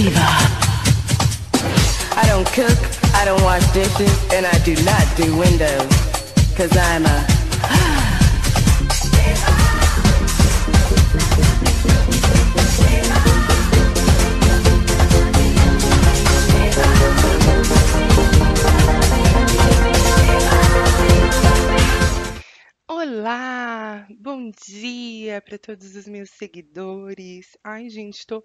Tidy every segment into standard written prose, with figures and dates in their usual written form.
diva. I don't cook, I don't wash dishes, and I do not do windows, 'cause I'm a Olá, bom dia para todos os meus seguidores. Ai, gente, tô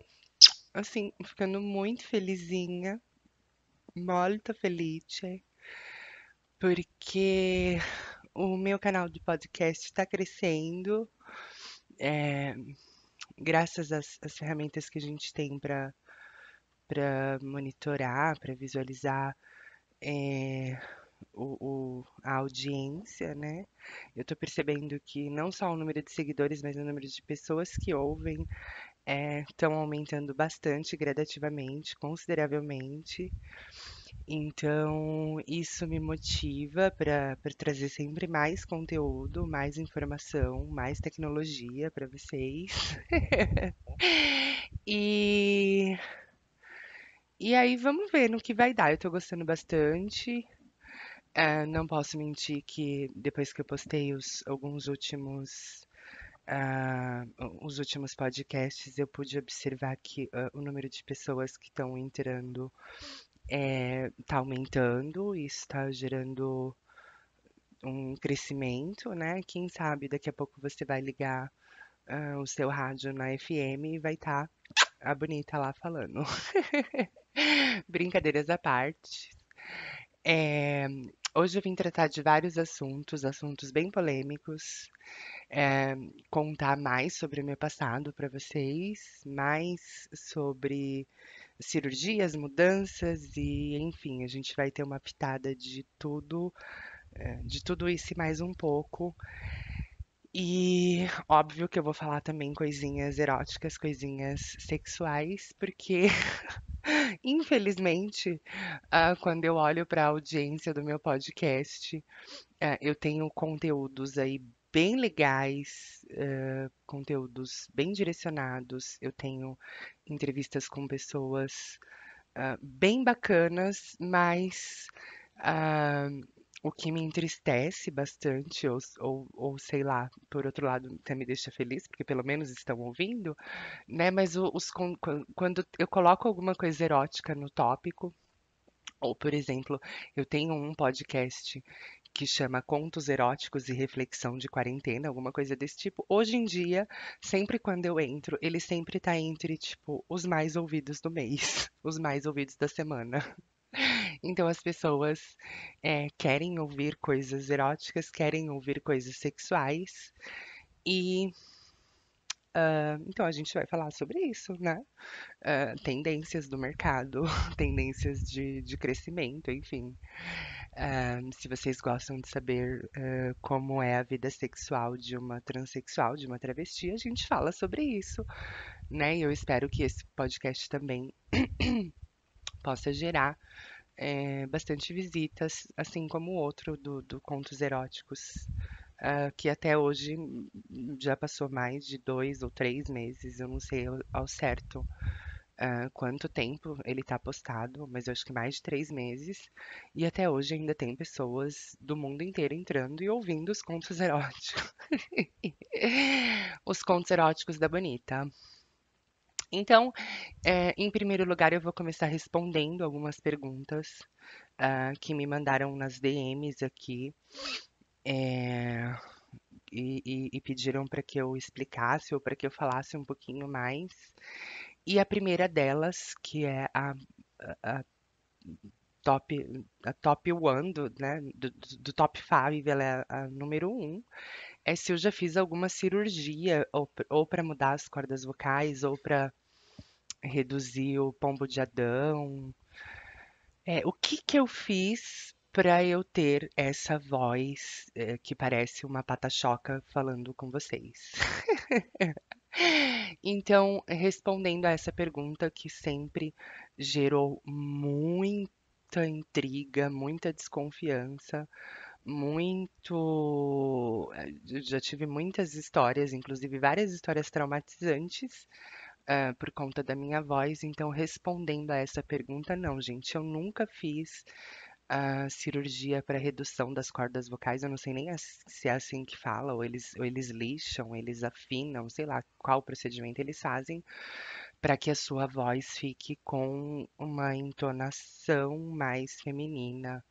assim ficando muito felizinha, molto felice, porque o meu canal de podcast está crescendo, é, graças às ferramentas que a gente tem para monitorar, para visualizar é, a audiência, né? Eu tô percebendo que não só o número de seguidores, mas o número de pessoas que ouvem estão aumentando bastante, gradativamente, consideravelmente. Então, isso me motiva para trazer sempre mais conteúdo, mais informação, mais tecnologia para vocês. E, e aí, vamos ver no que vai dar. Eu tô gostando bastante. Não posso mentir que depois que eu postei alguns os últimos podcasts, eu pude observar que o número de pessoas que estão entrando está aumentando, e isso está gerando um crescimento, né? Quem sabe daqui a pouco você vai ligar o seu rádio na FM e vai estar a bonita lá falando. Brincadeiras à parte. É, Hoje eu vim tratar de vários assuntos bem polêmicos, é, contar mais sobre o meu passado para vocês, mais sobre cirurgias, mudanças e, enfim, a gente vai ter uma pitada de tudo isso e mais um pouco. E óbvio que eu vou falar também coisinhas eróticas, coisinhas sexuais, porque infelizmente, quando eu olho para a audiência do meu podcast, eu tenho conteúdos aí bem legais, conteúdos bem direcionados. Eu tenho entrevistas com pessoas bem bacanas, mas ah, o que me entristece bastante, ou sei lá, por outro lado, até me deixa feliz, porque pelo menos estão ouvindo, né? Mas quando eu coloco alguma coisa erótica no tópico, ou, por exemplo, eu tenho um podcast que chama Contos Eróticos e Reflexão de Quarentena, alguma coisa desse tipo. Hoje em dia, sempre quando eu entro, ele sempre tá entre, tipo, os mais ouvidos do mês, os mais ouvidos da semana. Então as pessoas querem ouvir coisas eróticas, querem ouvir coisas sexuais, e então a gente vai falar sobre isso, né? Tendências do mercado, tendências de crescimento, enfim. Se vocês gostam de saber como é a vida sexual de uma transexual, de uma travesti, a gente fala sobre isso, né? E eu espero que esse podcast também possa gerar bastante visitas, assim como o outro do Contos Eróticos, que até hoje já passou mais de 2 ou 3 meses, eu não sei ao certo quanto tempo ele está postado, mas eu acho que mais de 3 meses. E até hoje ainda tem pessoas do mundo inteiro entrando e ouvindo os contos eróticos. Os contos eróticos da Bonita. Então, em primeiro lugar, eu vou começar respondendo algumas perguntas que me mandaram nas DMs aqui. eh, e pediram para que eu explicasse ou para que eu falasse um pouquinho mais. E a primeira delas, que é a top, a top one do top 5, ela é a número um, é se eu já fiz alguma cirurgia ou para mudar as cordas vocais ou para reduzir o pombo de Adão. O que que eu fiz para eu ter essa voz que parece uma pata-choca falando com vocês? Então, respondendo a essa pergunta que sempre gerou muita intriga, muita desconfiança, muito. Já tive muitas histórias, inclusive várias histórias traumatizantes, por conta da minha voz. Então, respondendo a essa pergunta, não, gente, eu nunca fiz a cirurgia para redução das cordas vocais. Eu não sei nem se é assim que fala, ou eles lixam, eles afinam, sei lá qual procedimento eles fazem para que a sua voz fique com uma entonação mais feminina.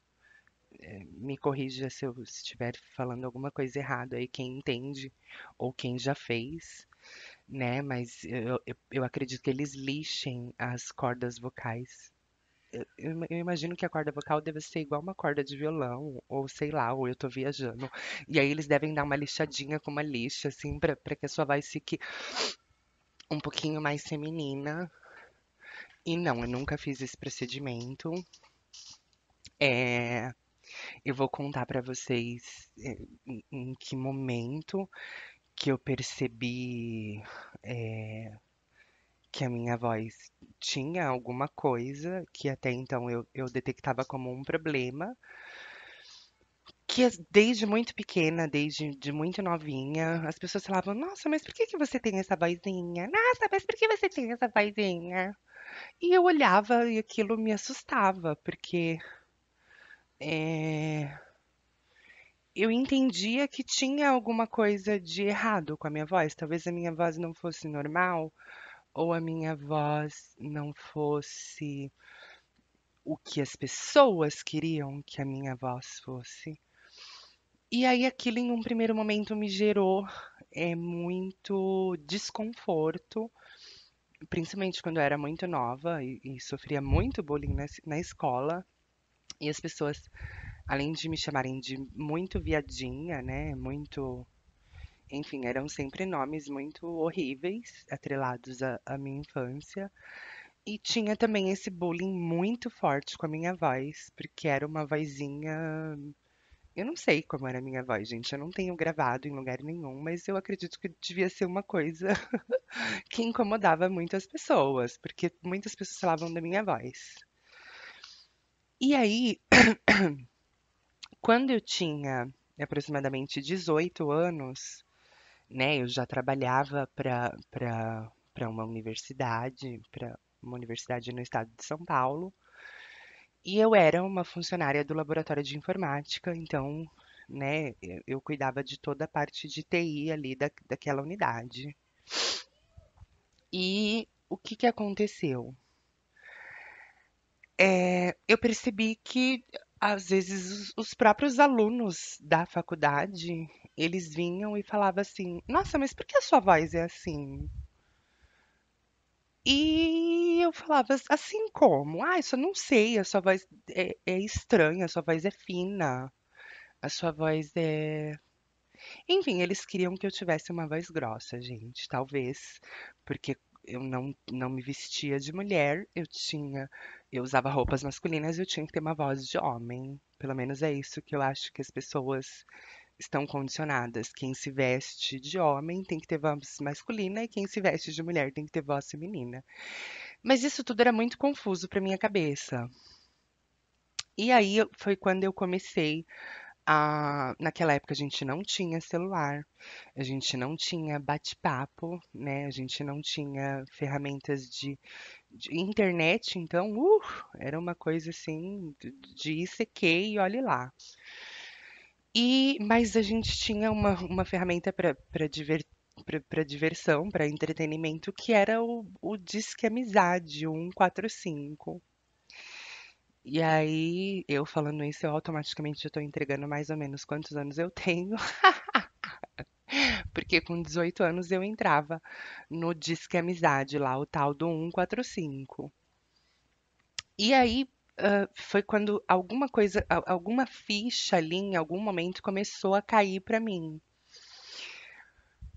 Me corrija se eu estiver falando alguma coisa errada aí, quem entende ou quem já fez, né? Mas eu acredito que eles lixem as cordas vocais. Eu imagino que a corda vocal deve ser igual uma corda de violão, ou sei lá, ou eu tô viajando. E aí eles devem dar uma lixadinha com uma lixa, assim, pra que a sua voz fique um pouquinho mais feminina. E não, eu nunca fiz esse procedimento. É, eu vou contar pra vocês em que momento que eu percebi que a minha voz tinha alguma coisa que até então eu detectava como um problema, que desde muito pequena, desde de muito novinha, as pessoas falavam: Nossa, mas por que que você tem essa vozinha? Nossa, mas por que você tem essa vozinha? E eu olhava e aquilo me assustava, porque eh, eu entendia que tinha alguma coisa de errado com a minha voz. Talvez a minha voz não fosse normal, ou a minha voz não fosse o que as pessoas queriam que a minha voz fosse. E aí aquilo em um primeiro momento me gerou muito desconforto, principalmente quando eu era muito nova e sofria muito bullying na escola. E as pessoas, além de me chamarem de muito viadinha, né, muito, enfim, eram sempre nomes muito horríveis, atrelados à minha infância. E tinha também esse bullying muito forte com a minha voz, porque era uma vozinha. Eu não sei como era a minha voz, gente. Eu não tenho gravado em lugar nenhum, mas eu acredito que devia ser uma coisa que incomodava muito as pessoas, porque muitas pessoas falavam da minha voz. E aí, quando eu tinha aproximadamente 18 anos, né, eu já trabalhava para uma universidade no estado de São Paulo. E eu era uma funcionária do laboratório de informática, então, né, eu cuidava de toda a parte de TI ali daquela unidade. E o que que aconteceu? Eu percebi que às vezes os próprios alunos da faculdade, eles vinham e falavam assim: "Nossa, mas por que a sua voz é assim?" E eu falava assim como? Ah, isso eu não sei, a sua voz é estranha, a sua voz é fina, a sua voz é. Enfim, eles queriam que eu tivesse uma voz grossa, gente, talvez, porque eu não me vestia de mulher, eu usava roupas masculinas e eu tinha que ter uma voz de homem. Pelo menos é isso que eu acho que as pessoas estão condicionadas. Quem se veste de homem tem que ter voz masculina e quem se veste de mulher tem que ter voz feminina. Mas isso tudo era muito confuso para minha cabeça. E aí foi quando eu comecei naquela época a gente não tinha celular, a gente não tinha bate-papo, né? A gente não tinha ferramentas de internet, então, era uma coisa assim de ICQ e olhe lá. Mas a gente tinha uma ferramenta para diversão, para entretenimento, que era o Disque Amizade, o 145. E aí, eu falando isso, eu automaticamente já tô entregando mais ou menos quantos anos eu tenho, porque com 18 anos eu entrava no Disque Amizade lá, o tal do 145. E aí, foi quando alguma coisa, alguma ficha ali em algum momento começou a cair pra mim.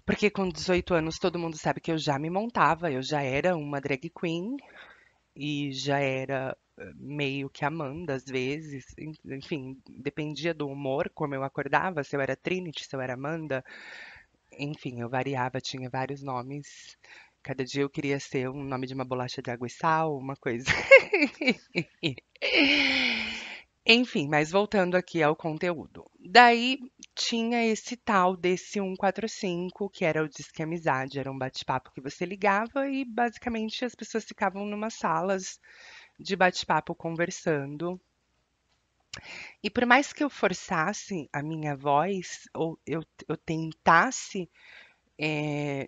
Porque com 18 anos todo mundo sabe que eu já me montava, eu já era uma drag queen e já era meio que Amanda às vezes, enfim, dependia do humor, como eu acordava, se eu era Trinity, se eu era Amanda, enfim, eu variava, tinha vários nomes. Cada dia eu queria ser um nome de uma bolacha de água e sal, uma coisa. Enfim, mas voltando aqui ao conteúdo. Daí tinha esse tal desse 145, que era o Disque Amizade, era um bate-papo que você ligava e basicamente as pessoas ficavam numas salas de bate-papo conversando. E por mais que eu forçasse a minha voz, ou eu tentasse,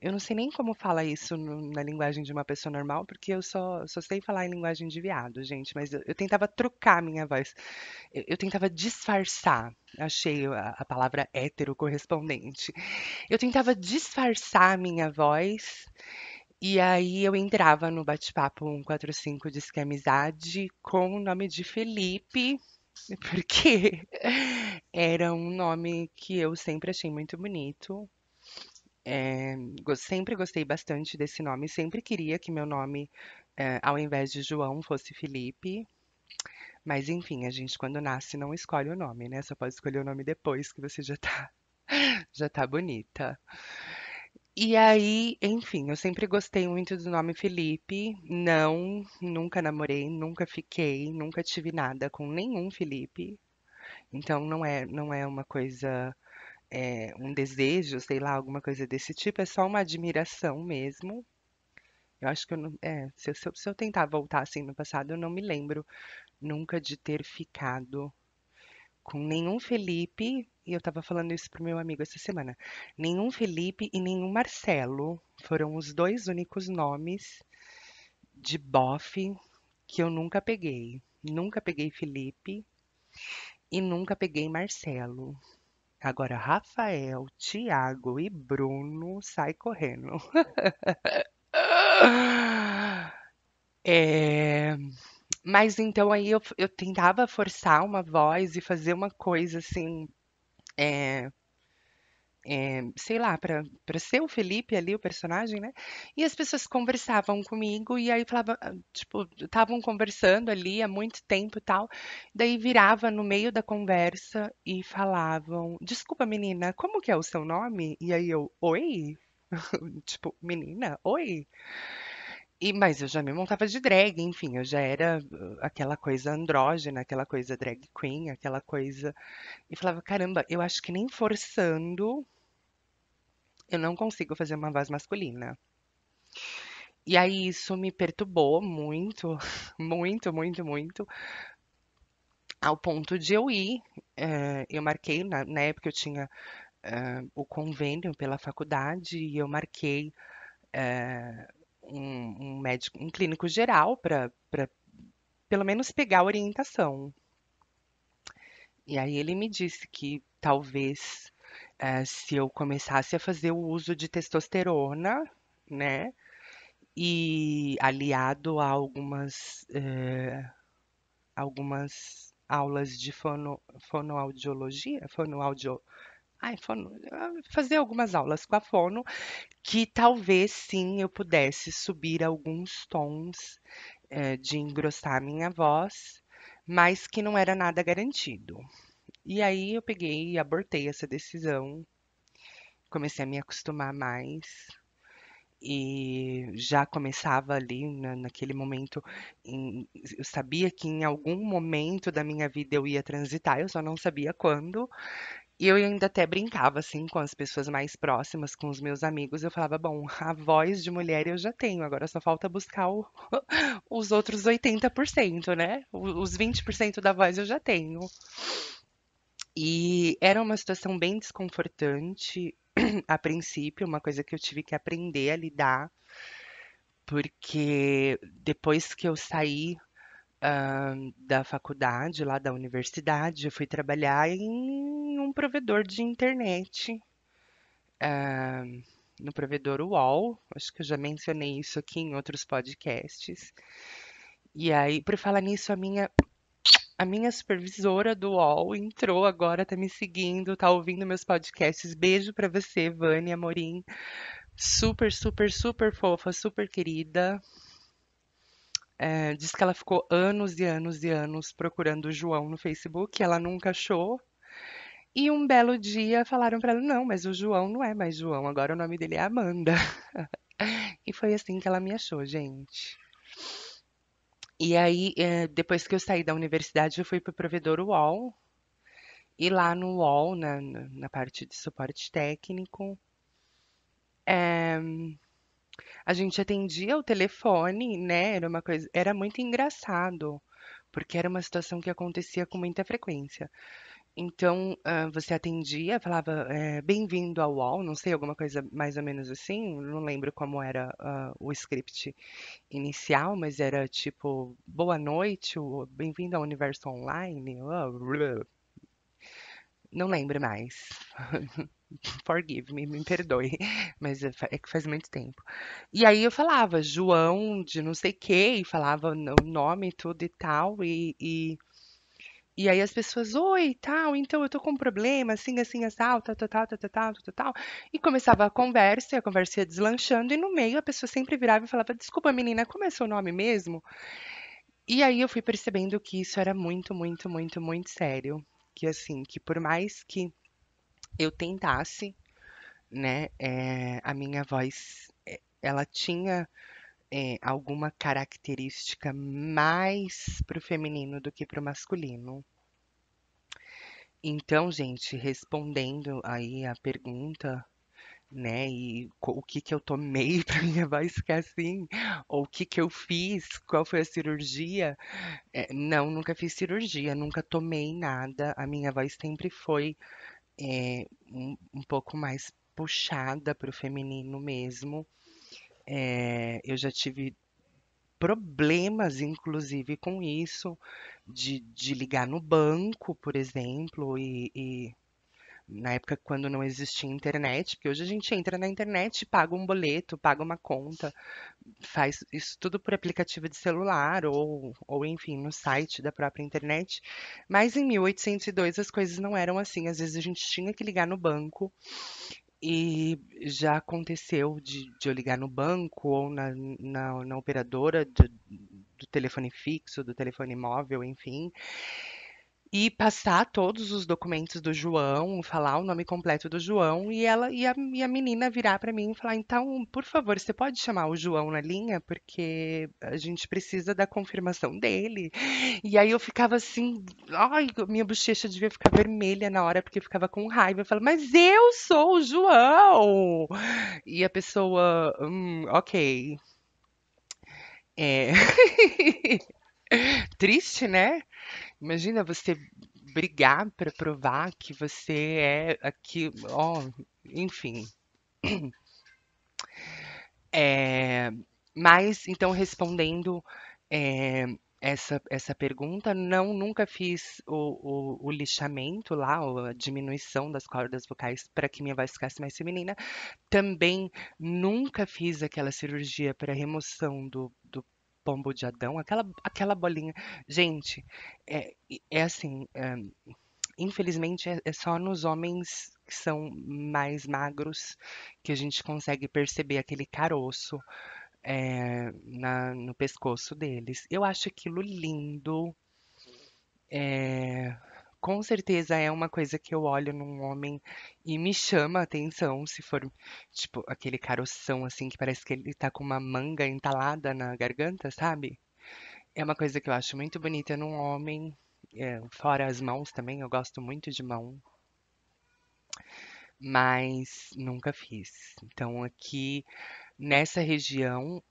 eu não sei nem como fala isso na linguagem de uma pessoa normal, porque eu só sei falar em linguagem de viado, gente, mas eu tentava trocar a minha voz. Eu tentava disfarçar, achei a palavra hétero correspondente. Eu tentava disfarçar a minha voz, e aí eu entrava no bate-papo 145 Disque Amizade com o nome de Felipe, porque era um nome que eu sempre achei muito bonito. Sempre gostei bastante desse nome, sempre queria que meu nome, ao invés de João, fosse Felipe. Mas enfim, a gente quando nasce não escolhe o nome, né? Só pode escolher o nome depois que você já tá bonita. E aí, enfim, eu sempre gostei muito do nome Felipe. Não, nunca namorei, nunca fiquei, nunca tive nada com nenhum Felipe. Então não é uma coisa, um desejo, sei lá, alguma coisa desse tipo, é só uma admiração mesmo. Eu acho que eu não, se eu tentar voltar assim no passado, eu não me lembro nunca de ter ficado com nenhum Felipe, e eu estava falando isso pro meu amigo essa semana. Nenhum Felipe e nenhum Marcelo foram os dois únicos nomes de bofe que eu nunca peguei. Nunca peguei Felipe e nunca peguei Marcelo. Agora, Rafael, Tiago e Bruno, sai correndo. É, mas então aí eu tentava forçar uma voz e fazer uma coisa assim, é, sei lá, para ser o Felipe ali, o personagem, né? E as pessoas conversavam comigo e aí falava, tipo, estavam conversando ali há muito tempo e tal. Daí virava no meio da conversa e falavam: "Desculpa, menina, como que é o seu nome?" E aí eu: "Oi?" Tipo, menina, oi? Mas eu já me montava de drag, enfim, eu já era aquela coisa andrógena, aquela coisa drag queen, aquela coisa. E falava, caramba, eu acho que nem forçando eu não consigo fazer uma voz masculina. E aí isso me perturbou muito, muito, muito, muito, ao ponto de eu ir. Eu marquei, na época eu tinha o convênio pela faculdade, e eu marquei um médico, um clínico geral para pelo menos pegar a orientação. E aí ele me disse que talvez se eu começasse a fazer o uso de testosterona, né? E aliado a algumas aulas de fonoaudiologia, fazer algumas aulas com a fono, que talvez sim eu pudesse subir alguns tons, de engrossar a minha voz, mas que não era nada garantido. E aí eu peguei e abortei essa decisão, comecei a me acostumar mais. E já começava ali naquele momento, eu sabia que em algum momento da minha vida eu ia transitar, eu só não sabia quando. E eu ainda até brincava assim com as pessoas mais próximas, com os meus amigos. Eu falava, bom, a voz de mulher eu já tenho, agora só falta buscar os outros 80%, né? Os 20% da voz eu já tenho. E era uma situação bem desconfortante a princípio, uma coisa que eu tive que aprender a lidar, porque depois que eu saí da faculdade, lá da universidade, eu fui trabalhar em um provedor de internet, ah, no provedor UOL. Acho que eu já mencionei isso aqui em outros podcasts. E aí, por falar nisso, a minha supervisora do UOL entrou agora, tá me seguindo, tá ouvindo meus podcasts. Beijo pra você, Vânia Amorim. Super, super, super fofa, super querida. Diz que ela ficou anos e anos e anos procurando o João no Facebook, ela nunca achou. E um belo dia falaram pra ela: não, mas o João não é mais João, agora o nome dele é Amanda. E foi assim que ela me achou, gente. E aí, depois que eu saí da universidade, eu fui para o provedor UOL. E lá no UOL, na parte de suporte técnico, eh, a gente atendia o telefone, né? Era uma coisa, era muito engraçado, porque era uma situação que acontecia com muita frequência. Então, você atendia, falava, bem-vindo ao UOL, não sei, alguma coisa mais ou menos assim, não lembro como era, o script inicial, mas era tipo, boa noite, bem-vindo ao universo online, não lembro mais. Forgive me, me perdoe, mas é que faz muito tempo. E aí eu falava João de não sei o que, e falava o nome e tudo e tal, e aí as pessoas, oi, tal, então eu tô com um problema, assim, assim, tal, tal, tal, tal, tal, tal, tal, tal, tal. E começava a conversa ia deslanchando, e no meio a pessoa sempre virava e falava, desculpa, menina, como é seu nome mesmo? E aí eu fui percebendo que isso era muito, muito, muito, muito sério. Que assim, que por mais que eu tentasse, né, a minha voz, ela tinha alguma característica mais pro feminino do que pro masculino. Então, gente, respondendo aí a pergunta, né, e o que que eu tomei pra minha voz ficar assim, ou o que que eu fiz, qual foi a cirurgia, não, nunca fiz cirurgia, nunca tomei nada, a minha voz sempre foi um pouco mais puxada pro feminino mesmo. Eu já tive problemas, inclusive, com isso, de ligar no banco, por exemplo, e na época quando não existia internet, porque hoje a gente entra na internet, paga um boleto, paga uma conta, faz isso tudo por aplicativo de celular ou enfim, no site da própria internet. Mas em 1802 as coisas não eram assim. Às vezes a gente tinha que ligar no banco e já aconteceu de eu ligar no banco ou na operadora do telefone fixo, do telefone móvel, enfim, e passar todos os documentos do João, falar o nome completo do João e a menina virar para mim e falar: então, por favor, você pode chamar o João na linha, porque a gente precisa da confirmação dele. E aí eu ficava assim, ai, minha bochecha devia ficar vermelha na hora, porque eu ficava com raiva. Eu falava, mas eu sou o João! E a pessoa, ok. É triste, né? Imagina você brigar para provar que você é aqui, ó, enfim. É, mas então respondendo é, essa pergunta, não, nunca fiz o lixamento lá, ou a diminuição das cordas vocais para que minha voz ficasse mais feminina. Também nunca fiz aquela cirurgia para remoção do pombo de Adão, aquela bolinha. Gente, é assim, infelizmente é só nos homens que são mais magros que a gente consegue perceber aquele caroço no pescoço deles. Eu acho aquilo lindo. Com certeza é uma coisa que eu olho num homem e me chama a atenção, se for, tipo, aquele caroção assim que parece que ele tá com uma manga entalada na garganta, sabe? É uma coisa que eu acho muito bonita num homem, fora as mãos também, eu gosto muito de mão, mas nunca fiz. Então aqui nessa região,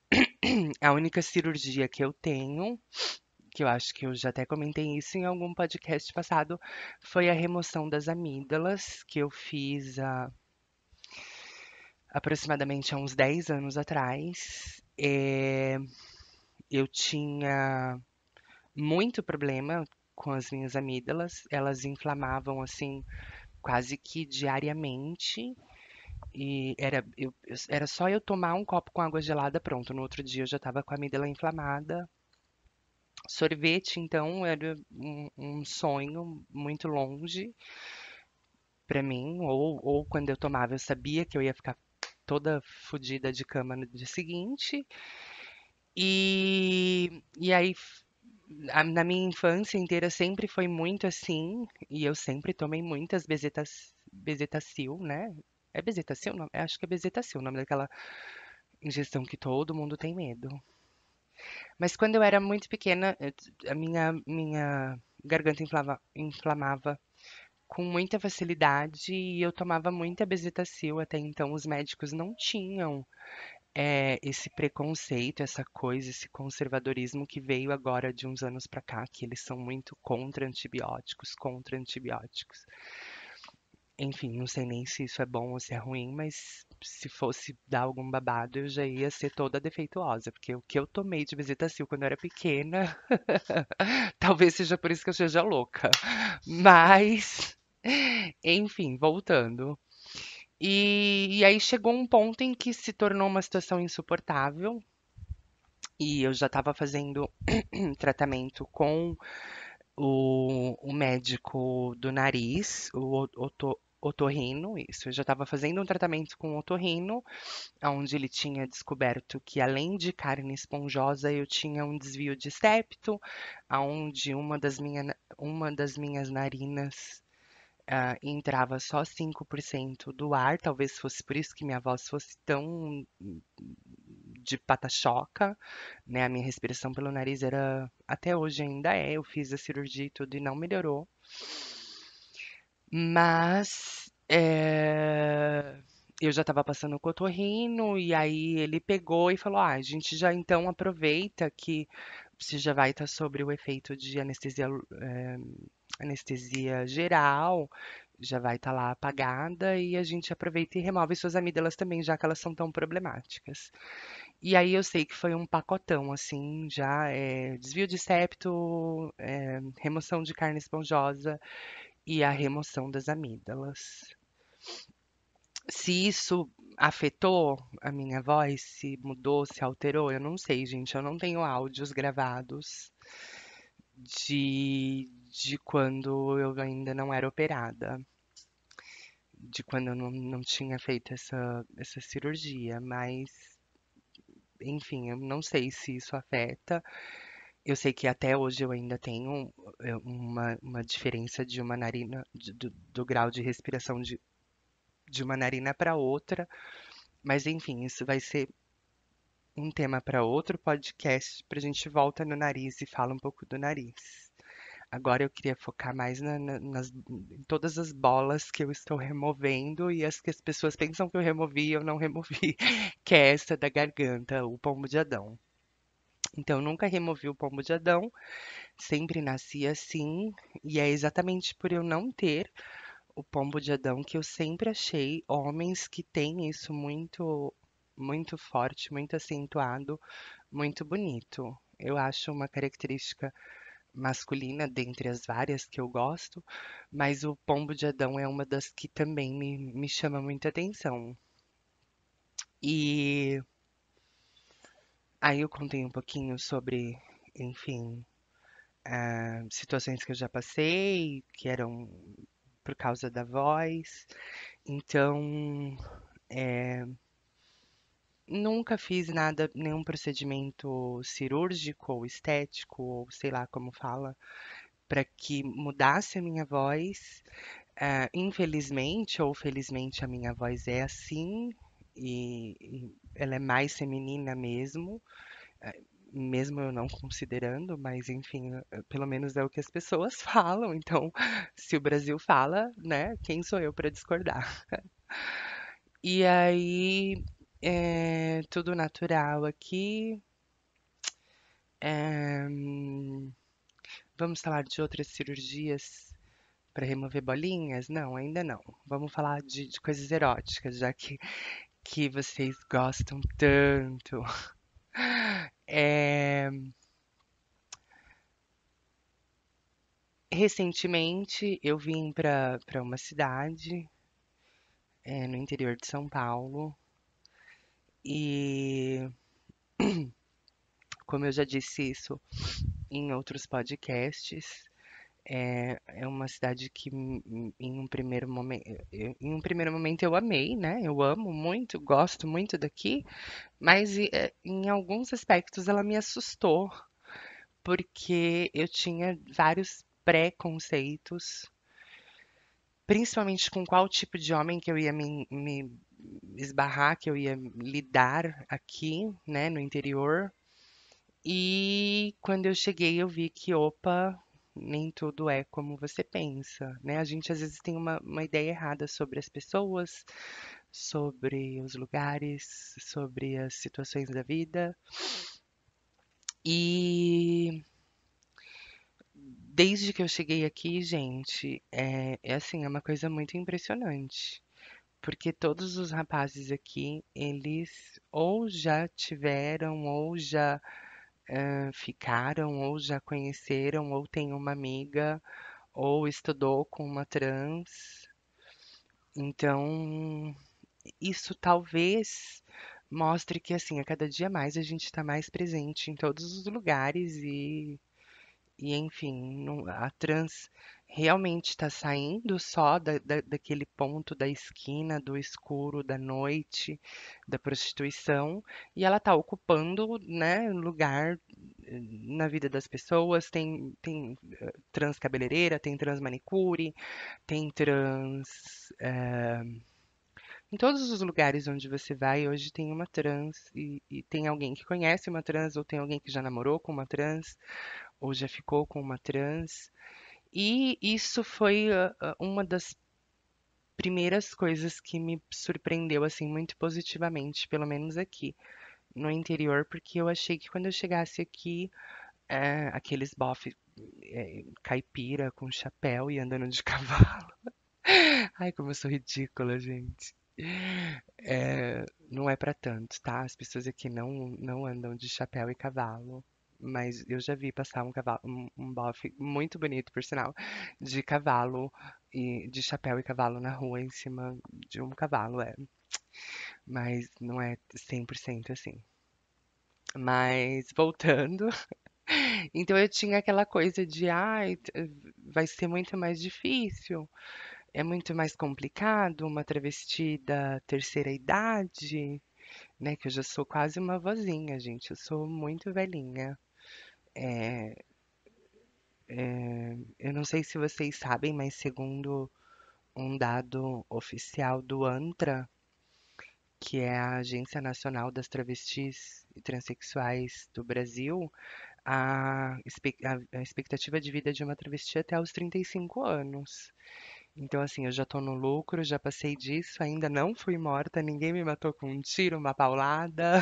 a única cirurgia que eu tenho, que eu acho que eu já até comentei isso em algum podcast passado, foi a remoção das amígdalas, que eu fiz há aproximadamente há uns 10 anos atrás. Eu tinha muito problema com as minhas amígdalas, elas inflamavam assim quase que diariamente. E era só eu tomar um copo com água gelada, pronto. No outro dia eu já estava com a amígdala inflamada. Sorvete, então, era um sonho muito longe para mim. Ou quando eu tomava, eu sabia que eu ia ficar toda fodida de cama no dia seguinte. E aí, na minha infância inteira, sempre foi muito assim. E eu sempre tomei muitas bezetacil, né? É bezetacil? Não, acho que é bezetacil o nome daquela injeção que todo mundo tem medo. Mas quando eu era muito pequena, a minha garganta inflamava com muita facilidade e eu tomava muita Bezetacil. Até então, os médicos não tinham esse preconceito, essa coisa, esse conservadorismo que veio agora de uns anos pra cá, que eles são muito contra antibióticos, contra antibióticos. Enfim, não sei nem se isso é bom ou se é ruim, mas se fosse dar algum babado, eu já ia ser toda defeituosa, porque o que eu tomei de Bezetacil quando eu era pequena, talvez seja por isso que eu seja louca. Mas, enfim, voltando. E aí chegou um ponto em que se tornou uma situação insuportável, e eu já estava fazendo tratamento com o médico do nariz, o otorrino, isso. Eu já estava fazendo um tratamento com o otorrino, onde ele tinha descoberto que além de carne esponjosa, eu tinha um desvio de septo, aonde uma das minhas narinas entrava só 5% do ar, talvez fosse por isso que minha voz fosse tão de pata-choca, né? A minha respiração pelo nariz era, até hoje ainda é, eu fiz a cirurgia e tudo e não melhorou. Mas eu já estava passando o cotorrino e aí ele pegou e falou: "Ah, a gente já então aproveita que você já vai estar sobre o efeito de anestesia geral, já vai estar lá apagada e a gente aproveita e remove suas amígdalas também, já que elas são tão problemáticas." E aí eu sei que foi um pacotão, assim, já desvio de septo, remoção de carne esponjosa e a remoção das amígdalas. Se isso afetou a minha voz, se mudou, se alterou, eu não sei, gente. Eu não tenho áudios gravados de quando eu ainda não era operada, de quando eu não tinha feito essa cirurgia, mas enfim, eu não sei se isso afeta. Eu sei que até hoje eu ainda tenho uma diferença de uma narina, do grau de respiração de uma narina para outra, mas enfim, isso vai ser um tema para outro podcast, para a gente volta no nariz e fala um pouco do nariz. Agora eu queria focar mais em todas as bolas que eu estou removendo e as que as pessoas pensam que eu removi e eu não removi, que é essa da garganta, o pombo de Adão. Então, eu nunca removi o pombo de Adão, sempre nasci assim, e é exatamente por eu não ter o pombo de Adão que eu sempre achei homens que têm isso muito, muito forte, muito acentuado, muito bonito. Eu acho uma característica masculina dentre as várias que eu gosto, mas o pombo de Adão é uma das que também me chama muita atenção. E aí eu contei um pouquinho sobre, enfim, situações que eu já passei, que eram por causa da voz. Então, nunca fiz nada, nenhum procedimento cirúrgico ou estético, ou sei lá como fala, para que mudasse a minha voz. Infelizmente ou felizmente, a minha voz é assim, e ela é mais feminina mesmo. Mesmo eu não considerando, mas enfim, pelo menos é o que as pessoas falam. Então, se o Brasil fala, né, quem sou eu para discordar? E aí, tudo natural aqui. É, vamos falar de outras cirurgias para remover bolinhas? Não, ainda não. Vamos falar de coisas eróticas, já que vocês gostam tanto. É, recentemente eu vim para uma cidade no interior de São Paulo e, como eu já disse isso em outros podcasts, é uma cidade que em um primeiro momento eu amei, né? Eu amo muito, gosto muito daqui, mas em alguns aspectos ela me assustou, porque eu tinha vários preconceitos, principalmente com qual tipo de homem que eu ia me esbarrar, que eu ia lidar aqui, né, no interior. E quando eu cheguei, eu vi que, opa, nem tudo é como você pensa, né? A gente às vezes tem uma ideia errada sobre as pessoas, sobre os lugares, sobre as situações da vida. E desde que eu cheguei aqui, gente, é assim, é uma coisa muito impressionante. Porque todos os rapazes aqui, eles ou já tiveram, ou já ficaram, ou já conheceram, ou tem uma amiga, ou estudou com uma trans. Então, isso talvez mostre que, assim, a cada dia mais a gente está mais presente em todos os lugares e enfim, a trans realmente está saindo só daquele ponto da esquina, do escuro, da noite, da prostituição, e ela está ocupando, né, lugar na vida das pessoas. Tem trans cabeleireira, tem trans manicure, tem trans. Em todos os lugares onde você vai, hoje tem uma trans, e tem alguém que conhece uma trans, ou tem alguém que já namorou com uma trans, ou já ficou com uma trans. E isso foi uma das primeiras coisas que me surpreendeu assim muito positivamente, pelo menos aqui no interior, porque eu achei que quando eu chegasse aqui, aqueles bofe caipira com chapéu e andando de cavalo. Ai, como eu sou ridícula, gente. Não é pra tanto, tá? As pessoas aqui não andam de chapéu e cavalo. Mas eu já vi passar um cavalo, um bofe muito bonito, por sinal, de cavalo e de chapéu e cavalo na rua em cima de um cavalo, é. Mas não é 100% assim. Mas voltando, então eu tinha aquela coisa de, ai, vai ser muito mais difícil, é muito mais complicado uma travesti da terceira idade, né? Que eu já sou quase uma vozinha, gente. Eu sou muito velhinha. É, eu não sei se vocês sabem, mas segundo um dado oficial do ANTRA, que é a Agência Nacional das Travestis e Transsexuais do Brasil, a expectativa de vida de uma travesti é até os 35 anos. Então, assim, eu já tô no lucro, já passei disso, ainda não fui morta, ninguém me matou com um tiro, uma paulada.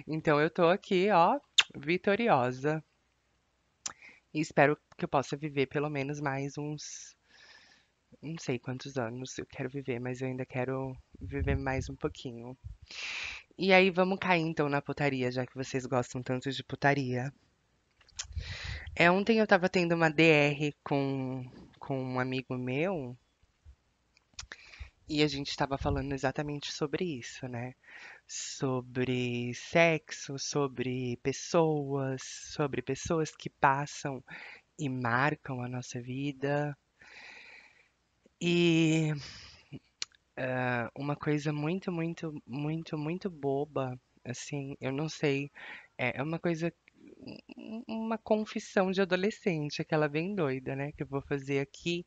Então, eu tô aqui, ó, vitoriosa. E espero que eu possa viver pelo menos mais uns, não sei quantos anos eu quero viver, mas eu ainda quero viver mais um pouquinho. E aí, vamos cair então na putaria, já que vocês gostam tanto de putaria. Ontem eu tava tendo uma DR com um amigo meu e a gente estava falando exatamente sobre isso, né? Sobre sexo, sobre pessoas que passam e marcam a nossa vida. E uma coisa muito, muito, muito, muito boba, assim, eu não sei, é uma coisa, uma confissão de adolescente, aquela bem doida, né, que eu vou fazer aqui,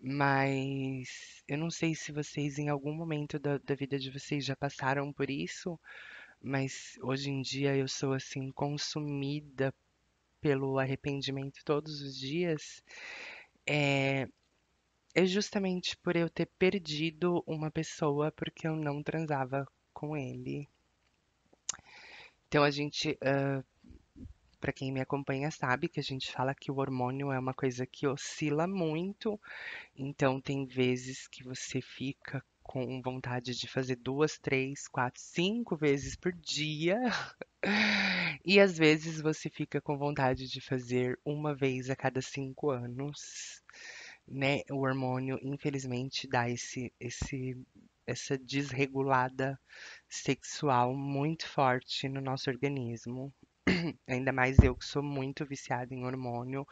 mas eu não sei se vocês em algum momento da vida de vocês já passaram por isso, mas hoje em dia eu sou assim consumida pelo arrependimento todos os dias. É justamente por eu ter perdido uma pessoa porque eu não transava com ele. Então a gente, para quem me acompanha sabe que a gente fala que o hormônio é uma coisa que oscila muito. Então tem vezes que você fica com vontade de fazer duas, três, quatro, cinco vezes por dia. E às vezes você fica com vontade de fazer uma vez a cada 5 anos, né? O hormônio, infelizmente, dá essa desregulada sexual muito forte no nosso organismo. Ainda mais eu que sou muito viciada em hormônio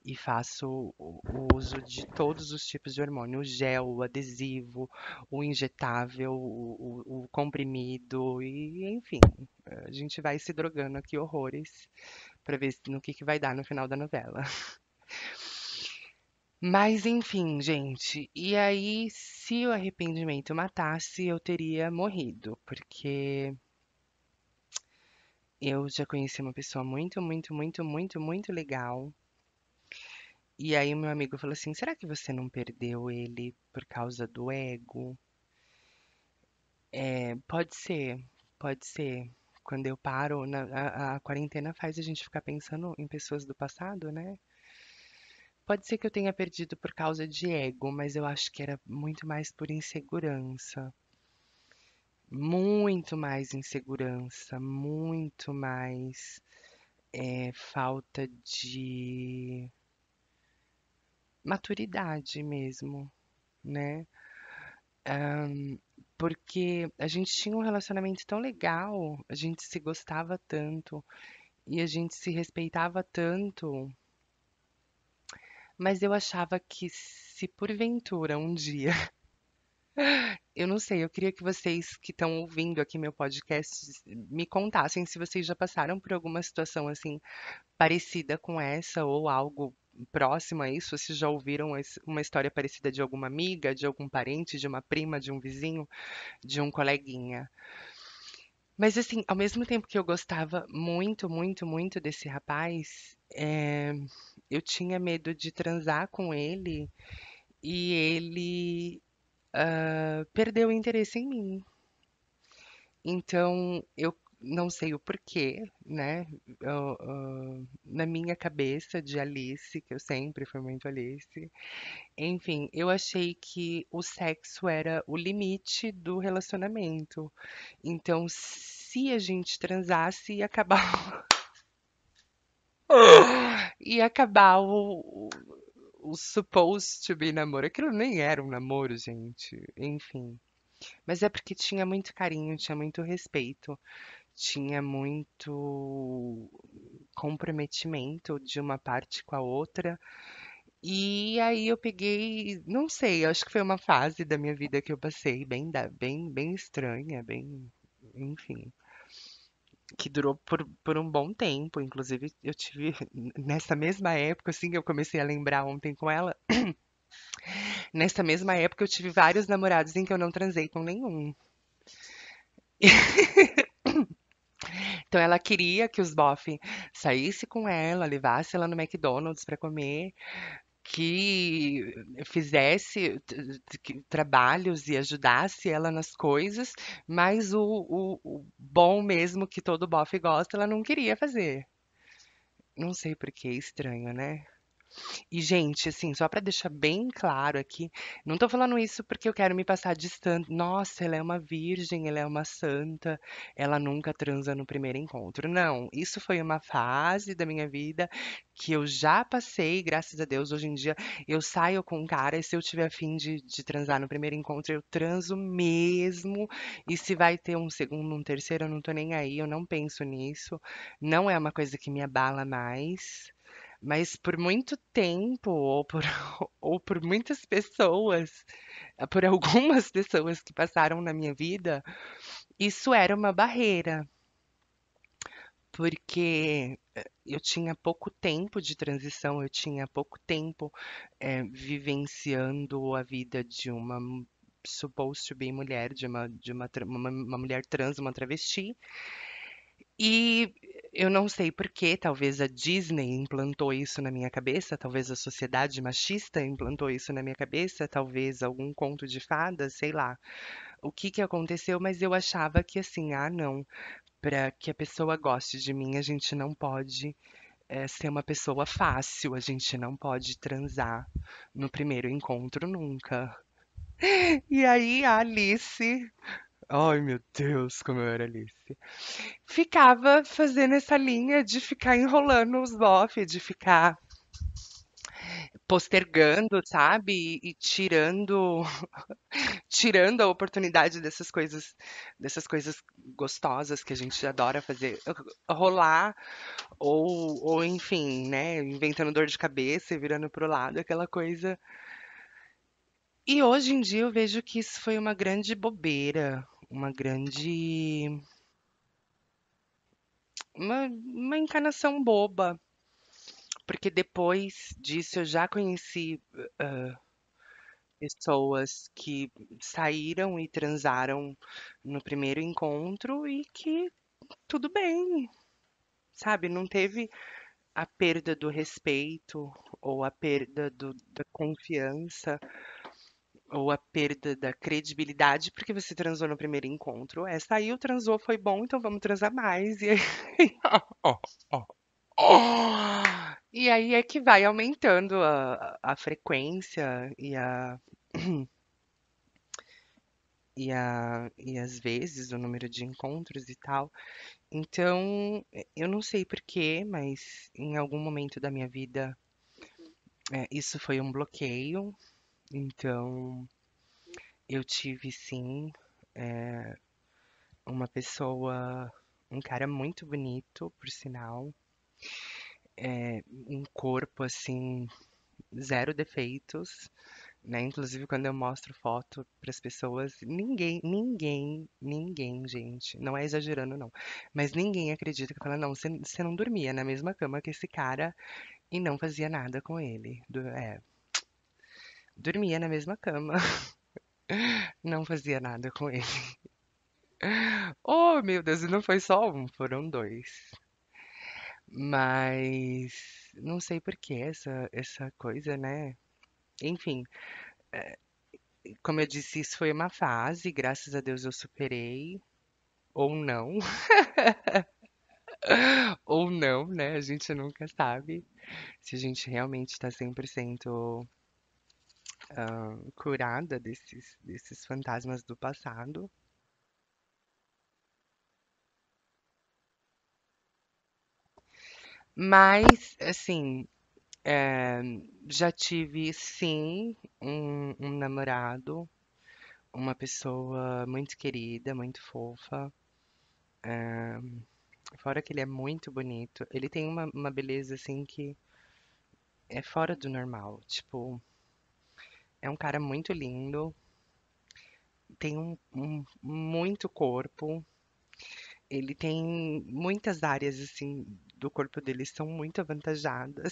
e faço o uso de todos os tipos de hormônio, o gel, o adesivo, o injetável, o comprimido e enfim, a gente vai se drogando aqui horrores para ver no que vai dar no final da novela. Mas enfim, gente, e aí se o arrependimento matasse, eu teria morrido, porque Eu já conheci uma pessoa muito, muito, muito, muito, muito legal. E aí o meu amigo falou assim: será que você não perdeu ele por causa do ego? É, pode ser, pode ser. Quando eu paro, a quarentena faz a gente ficar pensando em pessoas do passado, né? Pode ser que eu tenha perdido por causa de ego, mas eu acho que era muito mais por insegurança. Muito mais insegurança, muito mais falta de maturidade mesmo, né? Porque a gente tinha um relacionamento tão legal, a gente se gostava tanto e a gente se respeitava tanto, mas eu achava que se porventura um dia, eu não sei, eu queria que vocês que estão ouvindo aqui meu podcast me contassem se vocês já passaram por alguma situação assim parecida com essa ou algo próximo a isso, se já ouviram uma história parecida de alguma amiga, de algum parente, de uma prima, de um vizinho, de um coleguinha. Mas assim, ao mesmo tempo que eu gostava muito, muito, muito desse rapaz, eu tinha medo de transar com ele e ele perdeu o interesse em mim. Então, eu não sei o porquê, né? Na minha cabeça de Alice, que eu sempre fui muito Alice, enfim, eu achei que o sexo era o limite do relacionamento. Então, se a gente transasse, ia acabar, ia acabar o supposed to be namoro. Aquilo nem era um namoro, gente. Enfim. Mas é porque tinha muito carinho, tinha muito respeito, tinha muito comprometimento de uma parte com a outra. E aí eu peguei, não sei, acho que foi uma fase da minha vida que eu passei bem estranha, bem, enfim, que durou por um bom tempo. Inclusive, eu tive nessa mesma época, assim, eu comecei a lembrar ontem com ela. Nessa mesma época, eu tive vários namorados em que eu não transei com nenhum. Então ela queria que os bofe saísse com ela, levasse ela no McDonald's para comer, que fizesse trabalhos e ajudasse ela nas coisas, mas o bom mesmo que todo bofe gosta, ela não queria fazer. Não sei por que, estranho, né? E, gente, assim, só pra deixar bem claro aqui, não tô falando isso porque eu quero me passar distante. Nossa, ela é uma virgem, ela é uma santa, ela nunca transa no primeiro encontro. Não, isso foi uma fase da minha vida que eu já passei, graças a Deus. Hoje em dia eu saio com um cara e se eu tiver afim de transar no primeiro encontro, eu transo mesmo. E se vai ter um segundo, um terceiro, eu não tô nem aí, eu não penso nisso. Não é uma coisa que me abala mais. Mas por muito tempo, ou por, ou por muitas pessoas, por algumas pessoas que passaram na minha vida, isso era uma barreira, porque eu tinha pouco tempo de transição, eu tinha pouco tempo vivenciando a vida de uma supposed to be mulher, uma mulher trans, uma travesti, e eu não sei por quê, talvez a Disney implantou isso na minha cabeça, talvez a sociedade machista implantou isso na minha cabeça, talvez algum conto de fadas, sei lá. O que que aconteceu, mas eu achava que assim, ah, não, para que a pessoa goste de mim, a gente não pode ser uma pessoa fácil, a gente não pode transar no primeiro encontro nunca. E aí a Alice, ai meu Deus, como eu era Alice. Ficava fazendo essa linha de ficar enrolando os bofe, de ficar postergando, sabe? E tirando a oportunidade dessas coisas gostosas que a gente adora fazer, rolar ou enfim, né, inventando dor de cabeça e virando pro lado, aquela coisa. E hoje em dia eu vejo que isso foi uma grande bobeira, uma encanação boba. Porque depois disso eu já conheci pessoas que saíram e transaram no primeiro encontro e que tudo bem, sabe, não teve a perda do respeito ou a perda da confiança ou a perda da credibilidade porque você transou no primeiro encontro. É, saiu, transou, foi bom, então vamos transar mais. E aí, ó, ó, ó. E aí é que vai aumentando a frequência e às vezes o número de encontros e tal. Então, eu não sei por quê, mas em algum momento da minha vida, isso foi um bloqueio. Então, eu tive sim, uma pessoa, um cara muito bonito, por sinal, um corpo assim, zero defeitos, né? Inclusive, quando eu mostro foto para as pessoas, ninguém, gente, não é exagerando, não, mas ninguém acredita que fala, não, você não dormia na mesma cama que esse cara e não fazia nada com ele. Dormia na mesma cama, não fazia nada com ele. Oh, meu Deus, e não foi só um, foram dois. Mas não sei por que essa coisa, né? Enfim, como eu disse, isso foi uma fase, graças a Deus eu superei, ou não, ou não, né? A gente nunca sabe se a gente realmente está 100% curada desses fantasmas do passado. Mas, assim, é, já tive sim um namorado, uma pessoa muito querida, muito fofa. Fora que ele é muito bonito. Ele tem uma beleza assim que é fora do normal. Tipo, é um cara muito lindo, tem muito corpo. Ele tem muitas áreas assim do corpo dele são muito avantajadas.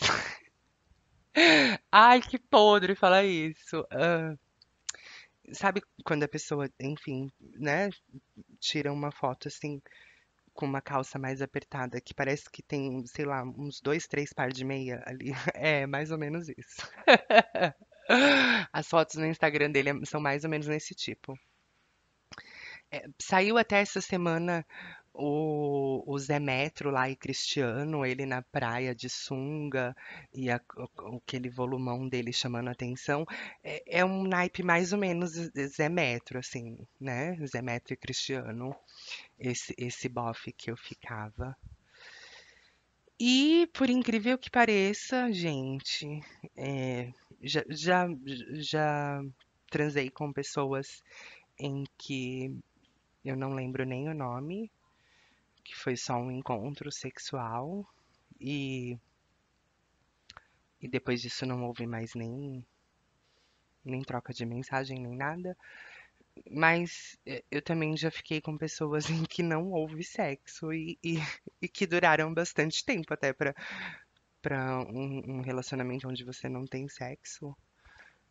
Ai, que podre falar isso. Sabe quando a pessoa, enfim, né, tira uma foto assim com uma calça mais apertada, que parece que tem, sei lá, uns dois, três par de meia ali. É, mais ou menos isso. As fotos no Instagram dele são mais ou menos nesse tipo. Saiu até essa semana o Zé Metro lá e Cristiano, ele na praia de sunga e aquele volumão dele chamando a atenção. É um naipe mais ou menos Zé Metro, assim, né? Zé Metro e Cristiano, esse bofe que eu ficava. E, por incrível que pareça, gente, é, já, já, já transei com pessoas em que eu não lembro nem o nome, que foi só um encontro sexual e depois disso não houve mais nem troca de mensagem nem nada. Mas eu também já fiquei com pessoas em que não houve sexo e que duraram bastante tempo até para um relacionamento onde você não tem sexo,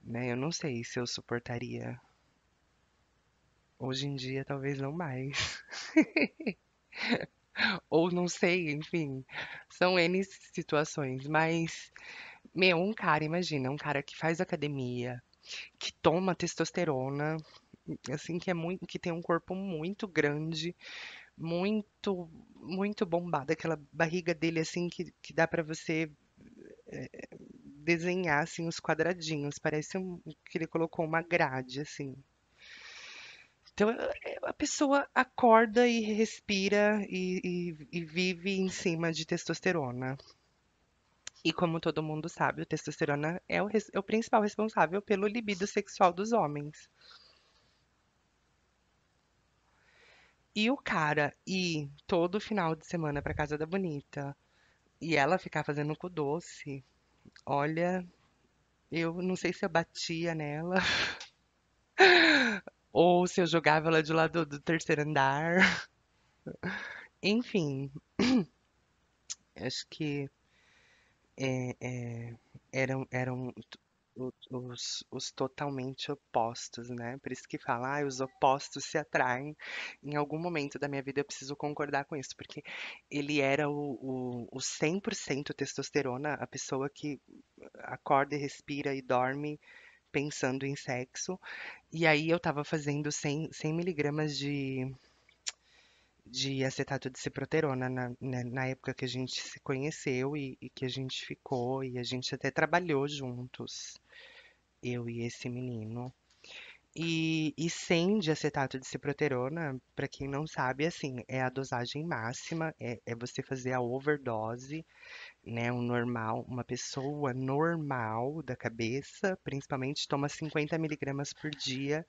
né? Eu não sei se eu suportaria. Hoje em dia, talvez não mais. Ou não sei, enfim. São N situações. Mas, meu, um cara, imagina, um cara que faz academia, que toma testosterona, assim, que é muito, que tem um corpo muito grande, muito bombado, aquela barriga dele, assim, que dá pra você desenhar, assim, os quadradinhos. Parece que ele colocou uma grade, assim. Então, a pessoa acorda e respira e vive em cima de testosterona. E como todo mundo sabe, o testosterona é o principal responsável pelo libido sexual dos homens. E o cara ir todo final de semana pra casa da bonita e ela ficar fazendo cu doce, olha, eu não sei se eu batia nela ou se eu jogava ela de lado do terceiro andar. Enfim, acho que é, é, eram os totalmente opostos, né? Por isso que fala, os opostos se atraem. Em algum momento da minha vida eu preciso concordar com isso, porque ele era o 100% testosterona, a pessoa que acorda e respira e dorme pensando em sexo. E aí eu tava fazendo 100 miligramas de acetato de ciproterona na época que a gente se conheceu e que a gente ficou, e a gente até trabalhou juntos, eu e esse menino. E 100 de acetato de ciproterona, para quem não sabe, assim, é a dosagem máxima, é você fazer a overdose, né? Um normal, uma pessoa normal da cabeça, principalmente, toma 50 miligramas por dia,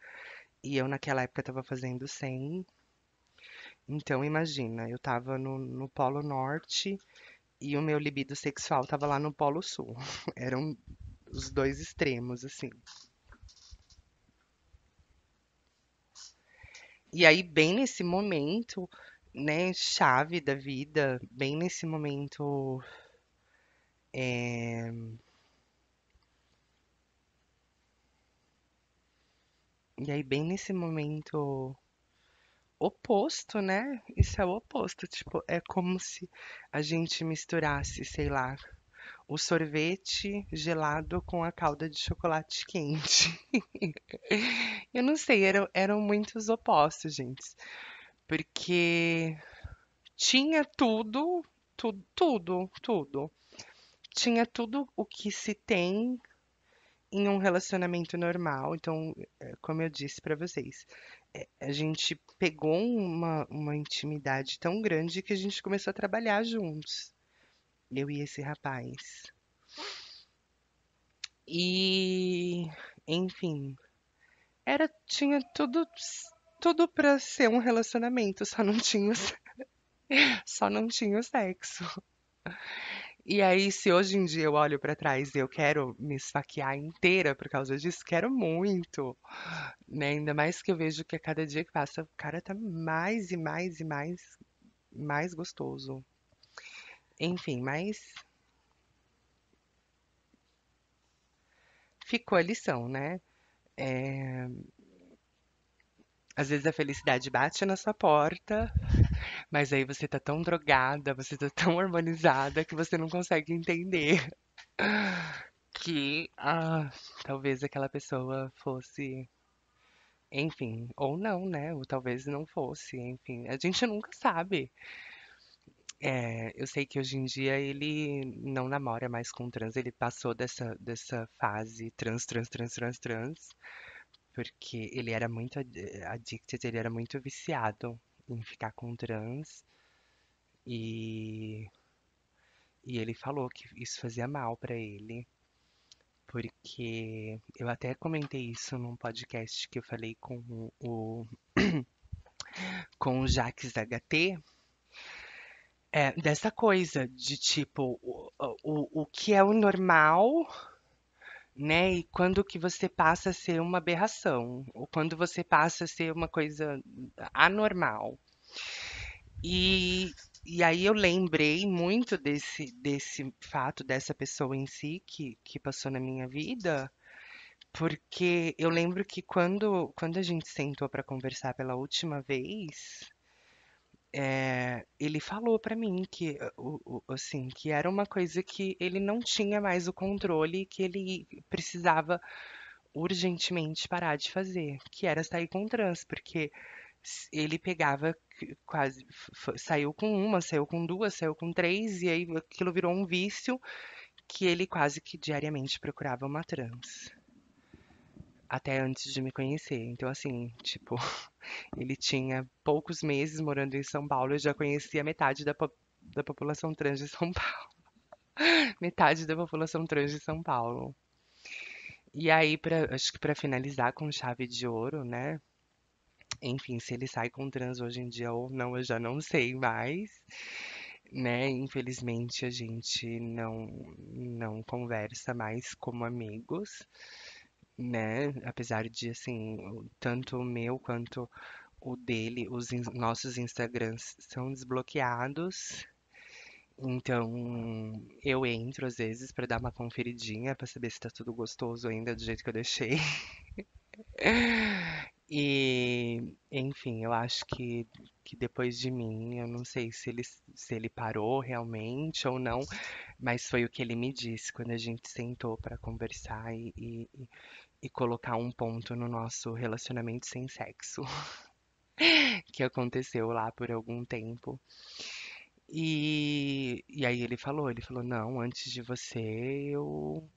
e eu naquela época estava fazendo 100. Então, imagina, eu estava no Polo Norte e o meu libido sexual estava lá no Polo Sul. Eram os dois extremos, assim. E aí, bem nesse momento, né, chave da vida, bem nesse momento, é, e aí, bem nesse momento oposto, né? Isso é o oposto, tipo, é como se a gente misturasse, sei lá, o sorvete gelado com a calda de chocolate quente. Eu não sei, eram muitos opostos, gente. Porque tinha tudo, tudo, tudo, tudo. Tinha tudo o que se tem em um relacionamento normal. Então, como eu disse pra vocês, a gente pegou uma intimidade tão grande que a gente começou a trabalhar juntos, eu e esse rapaz. E, enfim, tinha tudo para ser um relacionamento, só não tinha o sexo. E aí, se hoje em dia eu olho pra trás e eu quero me esfaquear inteira por causa disso, quero muito, né? Ainda mais que eu vejo que a cada dia que passa, o cara tá mais e mais e mais gostoso. Enfim, mas ficou a lição, né? É, às vezes a felicidade bate na sua porta, mas aí você tá tão drogada, você tá tão hormonizada que você não consegue entender que talvez aquela pessoa fosse, enfim, ou não, né? Ou talvez não fosse, enfim, a gente nunca sabe. Eu sei que hoje em dia ele não namora mais com trans, ele passou dessa fase trans, porque ele era muito addicted, ele era muito viciado em ficar com trans e, e ele falou que isso fazia mal pra ele. Porque eu até comentei isso num podcast que eu falei com o Jaques HT, dessa coisa de tipo, o que é o normal, né? E quando que você passa a ser uma aberração, ou quando você passa a ser uma coisa anormal. E, e aí eu lembrei muito desse fato, dessa pessoa em si que passou na minha vida, porque eu lembro que quando a gente sentou para conversar pela última vez, ele falou para mim que, assim, que era uma coisa que ele não tinha mais o controle, que ele precisava urgentemente parar de fazer, que era sair com trans, porque ele pegava quase, saiu com uma, saiu com duas, saiu com três, e aí aquilo virou um vício que ele quase que diariamente procurava uma trans. Até antes de me conhecer. Então, assim, tipo, ele tinha poucos meses morando em São Paulo e já conhecia metade da população trans de São Paulo. Metade da população trans de São Paulo. E aí, acho que pra finalizar com chave de ouro, né? Enfim, se ele sai com trans hoje em dia ou não, eu já não sei mais, né? Infelizmente, a gente não conversa mais como amigos, né? Apesar de, assim, tanto o meu quanto o dele, nossos Instagrams são desbloqueados. Então, eu entro às vezes pra dar uma conferidinha, pra saber se tá tudo gostoso ainda do jeito que eu deixei. E, enfim, eu acho que depois de mim, eu não sei se ele parou realmente ou não, mas foi o que ele me disse quando a gente sentou pra conversar e colocar um ponto no nosso relacionamento sem sexo, que aconteceu lá por algum tempo. E aí ele falou, não, antes de você, eu,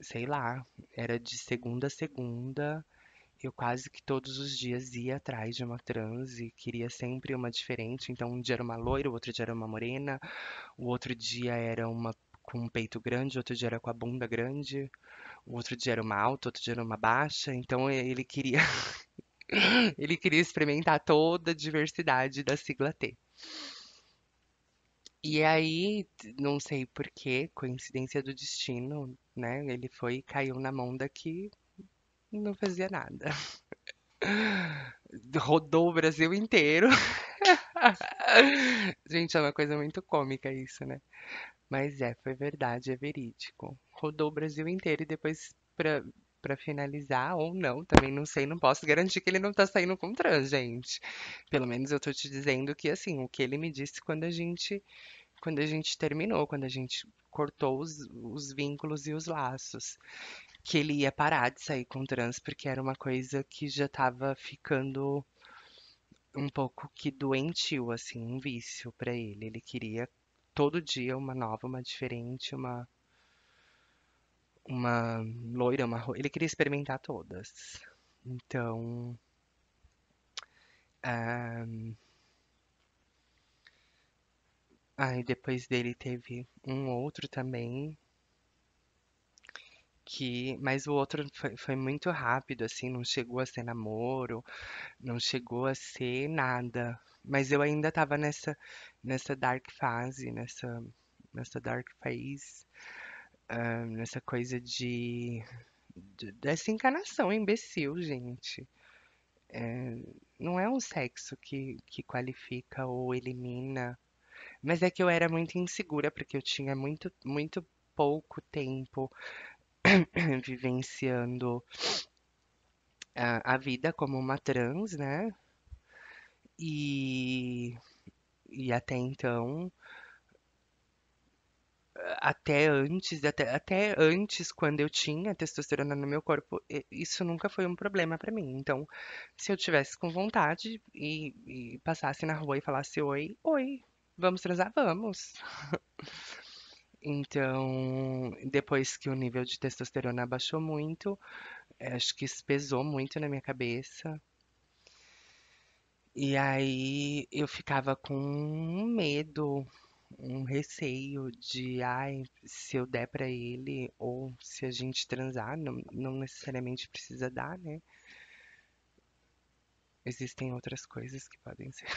sei lá, era de segunda a segunda, eu quase que todos os dias ia atrás de uma trans e queria sempre uma diferente. Então, um dia era uma loira, o outro dia era uma morena, o outro dia era uma com um peito grande, outro dia era com a bunda grande, o outro dia era uma alta, outro dia era uma baixa. Então, ele queria, ele queria experimentar toda a diversidade da sigla T. E aí, não sei por quê, coincidência do destino, né? Ele foi e caiu na mão da que não fazia nada. Rodou o Brasil inteiro. Gente, é uma coisa muito cômica isso, né? Mas foi verdade, é verídico. Rodou o Brasil inteiro e depois, pra finalizar, ou não, também não sei, não posso garantir que ele não tá saindo com trans, gente. Pelo menos eu tô te dizendo que, assim, o que ele me disse quando a gente terminou, quando a gente cortou os vínculos e os laços, que ele ia parar de sair com trans porque era uma coisa que já tava ficando um pouco que doentio, assim, um vício pra ele. Ele queria todo dia uma nova, uma diferente, uma loira, ele queria experimentar todas. Então, ah, aí depois dele teve um outro também mas o outro foi muito rápido, assim, não chegou a ser namoro, não chegou a ser nada. Mas eu ainda tava nessa dark fase, nessa dark phase, nessa coisa dessa encanação imbecil, gente. Não é um sexo que qualifica ou elimina, mas é que eu era muito insegura porque eu tinha muito, muito pouco tempo vivenciando a vida como uma trans, né? E, e até então, até antes, quando eu tinha testosterona no meu corpo, isso nunca foi um problema pra mim. Então, se eu tivesse com vontade e passasse na rua e falasse oi, oi, vamos transar, vamos. Então, depois que o nível de testosterona abaixou muito, acho que isso pesou muito na minha cabeça. E aí eu ficava com um medo, um receio de, ai, se eu der pra ele ou se a gente transar, não necessariamente precisa dar, né? Existem outras coisas que podem ser,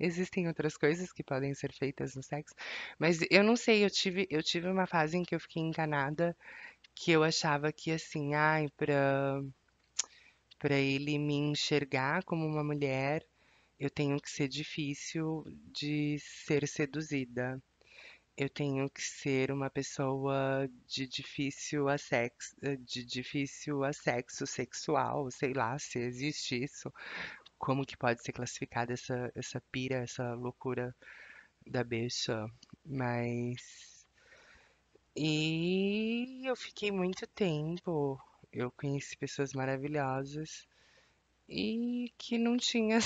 existem outras coisas que podem ser feitas no sexo, mas eu não sei, eu tive uma fase em que eu fiquei encanada que eu achava que assim, ai, pra ele me enxergar como uma mulher, eu tenho que ser difícil de ser seduzida. Eu tenho que ser uma pessoa de difícil a sexo sexual, sei lá se existe isso. Como que pode ser classificada essa pira, essa loucura da bicha? Mas. E eu fiquei muito tempo. Eu conheci pessoas maravilhosas e que não tinha,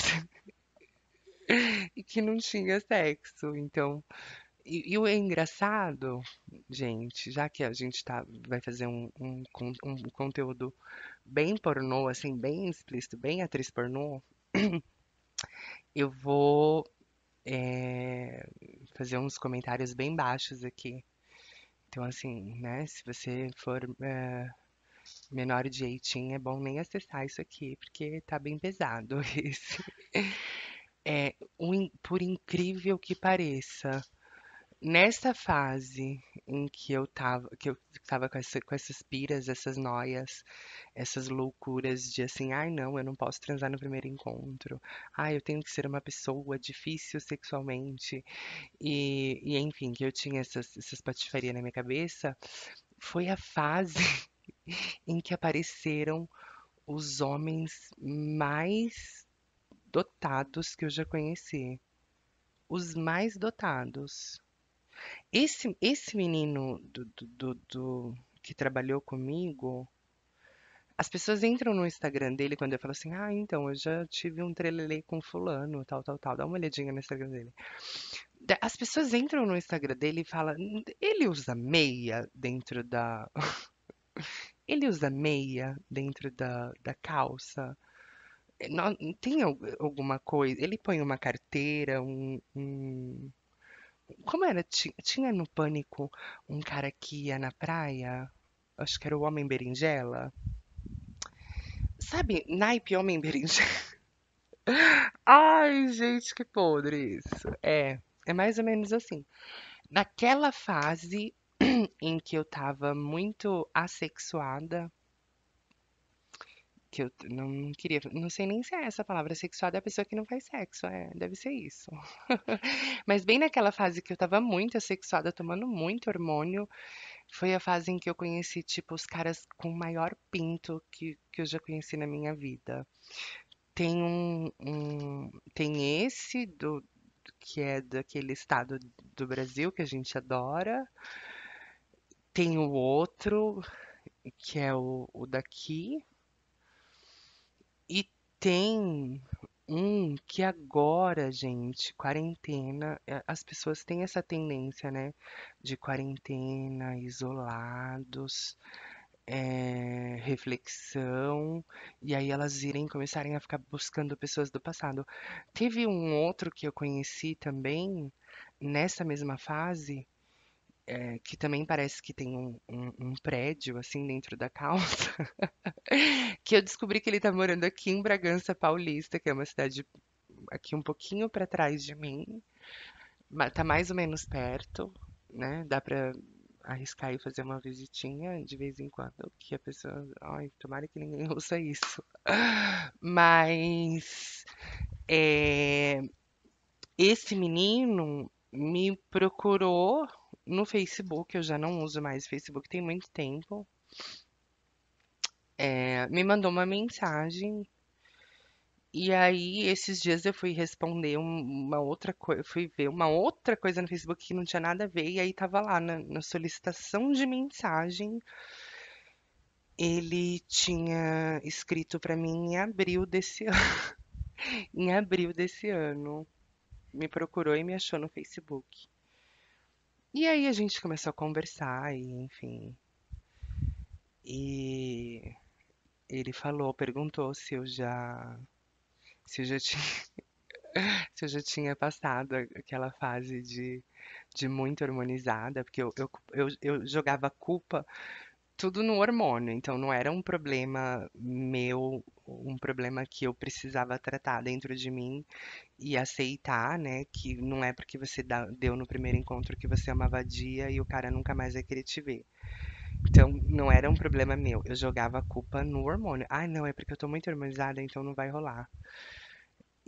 e que não tinha sexo. Então, e o engraçado, gente, já que a gente vai fazer um conteúdo bem pornô, assim, bem explícito, bem atriz pornô, eu vou fazer uns comentários bem baixos aqui. Então, assim, né, se você for menor de 18, é bom nem acessar isso aqui, porque tá bem pesado esse. Por incrível que pareça, nessa fase em que eu tava com essas piras, essas noias, essas loucuras de assim, ai não, eu não posso transar no primeiro encontro. Ai, eu tenho que ser uma pessoa difícil sexualmente. E enfim, que eu tinha essas patifarias na minha cabeça, foi a fase em que apareceram os homens mais dotados que eu já conheci. Os mais dotados. Esse menino que trabalhou comigo, as pessoas entram no Instagram dele quando eu falo assim, ah, então, eu já tive um trelelê com fulano, tal, tal, tal. Dá uma olhadinha no Instagram dele. As pessoas entram no Instagram dele e falam, ele usa meia dentro da. Ele usa meia dentro da calça? Tem alguma coisa? Ele põe uma carteira, como era? Tinha no Pânico um cara que ia na praia? Acho que era o Homem Berinjela. Sabe, naipe Homem Berinjela. Ai, gente, que podre isso. É mais ou menos assim. Naquela fase em que eu tava muito assexuada, que eu não queria, não sei nem se é essa palavra, sexuada é a pessoa que não faz sexo, deve ser isso. Mas bem naquela fase que eu tava muito assexuada, tomando muito hormônio, foi a fase em que eu conheci, tipo, os caras com maior pinto que eu já conheci na minha vida. Tem esse que é daquele estado do Brasil que a gente adora. Tem o outro, que é o daqui. E tem um que agora, gente, quarentena, as pessoas têm essa tendência, né, de quarentena, isolados, reflexão, e aí elas irem começarem a ficar buscando pessoas do passado. Teve um outro que eu conheci também, nessa mesma fase, que também parece que tem um prédio assim dentro da calça, que eu descobri que ele tá morando aqui em Bragança Paulista, que é uma cidade aqui um pouquinho para trás de mim, tá mais ou menos perto, né? Dá pra arriscar e fazer uma visitinha de vez em quando, que a pessoa, ai, tomara que ninguém ouça isso. Mas é, esse menino me procurou no Facebook, eu já não uso mais Facebook tem muito tempo. Me mandou uma mensagem. E aí, esses dias eu fui responder uma outra coisa, fui ver uma outra coisa no Facebook que não tinha nada a ver, e aí tava lá na solicitação de mensagem, ele tinha escrito pra mim em abril desse ano, em abril desse ano, me procurou e me achou no Facebook. E aí a gente começou a conversar e, enfim, e ele perguntou se eu já tinha, se eu já tinha passado aquela fase de muito hormonizada, porque eu jogava culpa tudo no hormônio, então não era um problema meu, um problema que eu precisava tratar dentro de mim e aceitar, né, que não é porque você deu no primeiro encontro que você é uma vadia e o cara nunca mais vai querer te ver. Então não era um problema meu, eu jogava a culpa no hormônio. Ah, não, é porque eu tô muito hormonizada, então não vai rolar.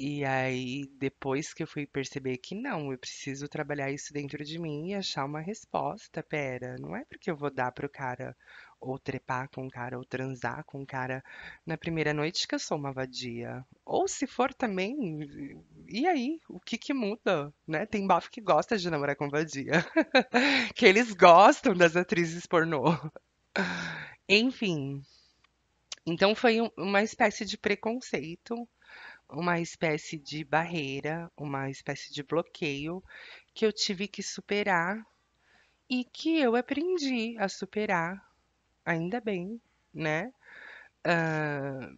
E aí, depois que eu fui perceber que não, eu preciso trabalhar isso dentro de mim e achar uma resposta. Pera, não é porque eu vou dar pro cara, ou trepar com o cara, ou transar com o cara na primeira noite que eu sou uma vadia. Ou se for também, e aí? O que que muda, né? Tem bafo que gosta de namorar com vadia, que eles gostam das atrizes pornô. Enfim, então foi uma espécie de preconceito, uma espécie de barreira, uma espécie de bloqueio que eu tive que superar e que eu aprendi a superar, ainda bem, né? Ah,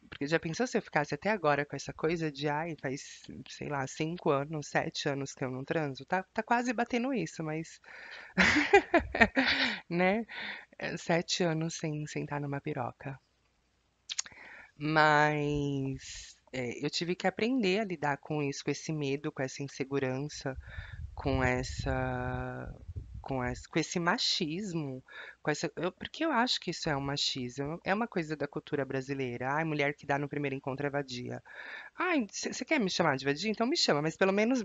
porque já pensou se eu ficasse até agora com essa coisa de, ai, faz, sei lá, 5 anos, 7 anos que eu não transo? Tá quase batendo isso, mas, né? 7 anos sem estar numa piroca. Mas eu tive que aprender a lidar com isso, com esse medo, com essa insegurança, com com esse machismo, porque eu acho que isso é um machismo, é uma coisa da cultura brasileira. Ai, mulher que dá no primeiro encontro é vadia. Ai, você quer me chamar de vadia? Então me chama, mas pelo menos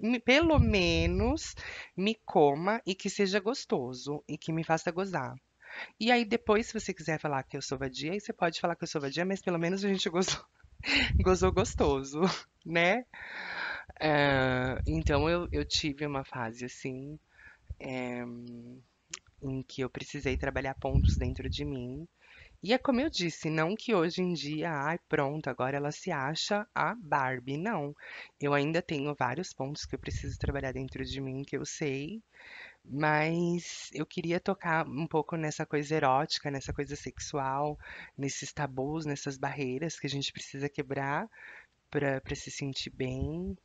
me coma e que seja gostoso e que me faça gozar. E aí depois, se você quiser falar que eu sou vadia, aí você pode falar que eu sou vadia, mas pelo menos a gente gozou, gozou gostoso, né? Então eu tive uma fase assim, eh, em que eu precisei trabalhar pontos dentro de mim. E é como eu disse, não que hoje em dia, ai, pronto, agora ela se acha a Barbie. Não. Eu ainda tenho vários pontos que eu preciso trabalhar dentro de mim, que eu sei, mas eu queria tocar um pouco nessa coisa erótica, nessa coisa sexual, nesses tabus, nessas barreiras que a gente precisa quebrar para se sentir bem,